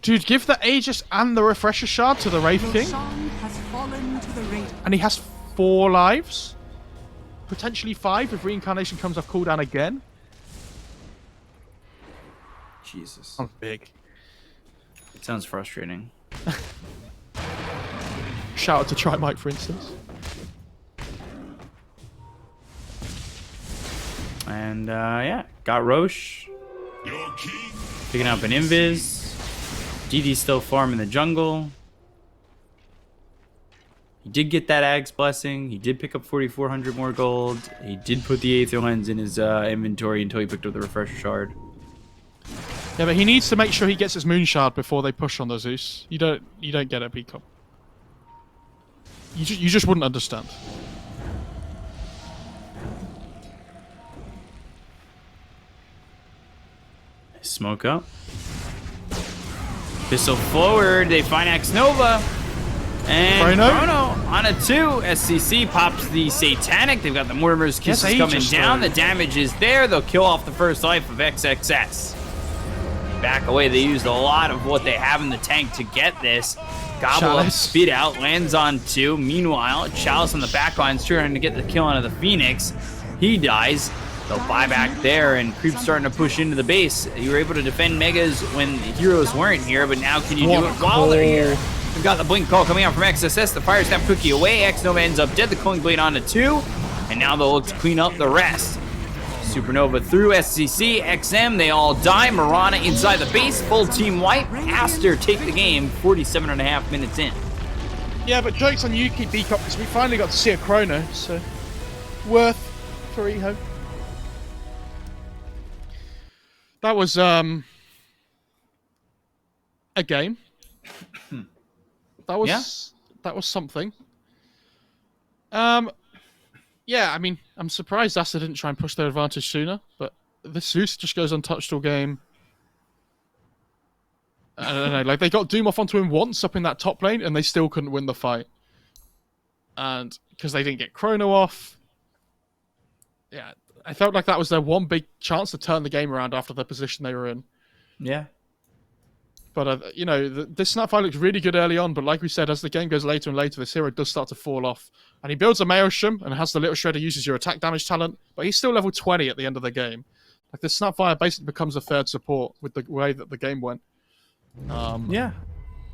Dude, give the Aegis and the Refresher Shard to the Wraith King. Roshan has fallen to the Radiant. And he has 4 lives. Potentially 5 if Reincarnation comes off cooldown again. Jesus. I'm big. It sounds frustrating. Shout out to Try Mike, for instance. And yeah, got Roche. Your king. Picking up an Invis. DD's still farming the jungle. He did get that Ag's Blessing. He did pick up 4,400 more gold. He did put the Aether Lens in his inventory until he picked up the Refresher Shard. Yeah, but he needs to make sure he gets his Moon Shard before they push on the Zeus. You don't get it, Peacock. You just wouldn't understand. Smoke up. Pistol forward. They find X Nova. And Chrono on a 2. SCC pops the Satanic. They've got the Mortimer's Kisses coming down. The damage is there. They'll kill off the first life of XXS. Back away. They used a lot of what they have in the tank to get this. Gobble up, spit out, lands on 2. Meanwhile, Chalice on the back line trying to get the kill onto the Phoenix. He dies. They'll buy back there, and Creep's starting to push into the base. You were able to defend Megas when the heroes weren't here, but now can you do it while they're here? We've got the Blink Call coming out from XSS. The Fire Snap Cookie away. X-Nova ends up dead. The Cooling Blade onto 2. And now they'll look to clean up the rest. Supernova through SCC. XM, they all die. Mirana inside the base. Full team wipe. Aster take the game 47.5 minutes in. Yeah, but joke's on you, keep Beacock, because we finally got to see a Chrono, so worth for EHOME. That was a game. That was something. Yeah, I mean, I'm surprised Aster didn't try and push their advantage sooner, but this Zeus just goes untouched all game. I don't know, like they got Doom off onto him once up in that top lane, and they still couldn't win the fight. And because they didn't get Chrono off, yeah, I felt like that was their one big chance to turn the game around after the position they were in. Yeah. But, you know, this Snapfire looks really good early on, but like we said, as the game goes later and later, this hero does start to fall off. And he builds a Maelstrom and has the Little Shredder, uses your attack damage talent, but he's still level 20 at the end of the game. Like, the Snapfire basically becomes a third support with the way that the game went. Yeah.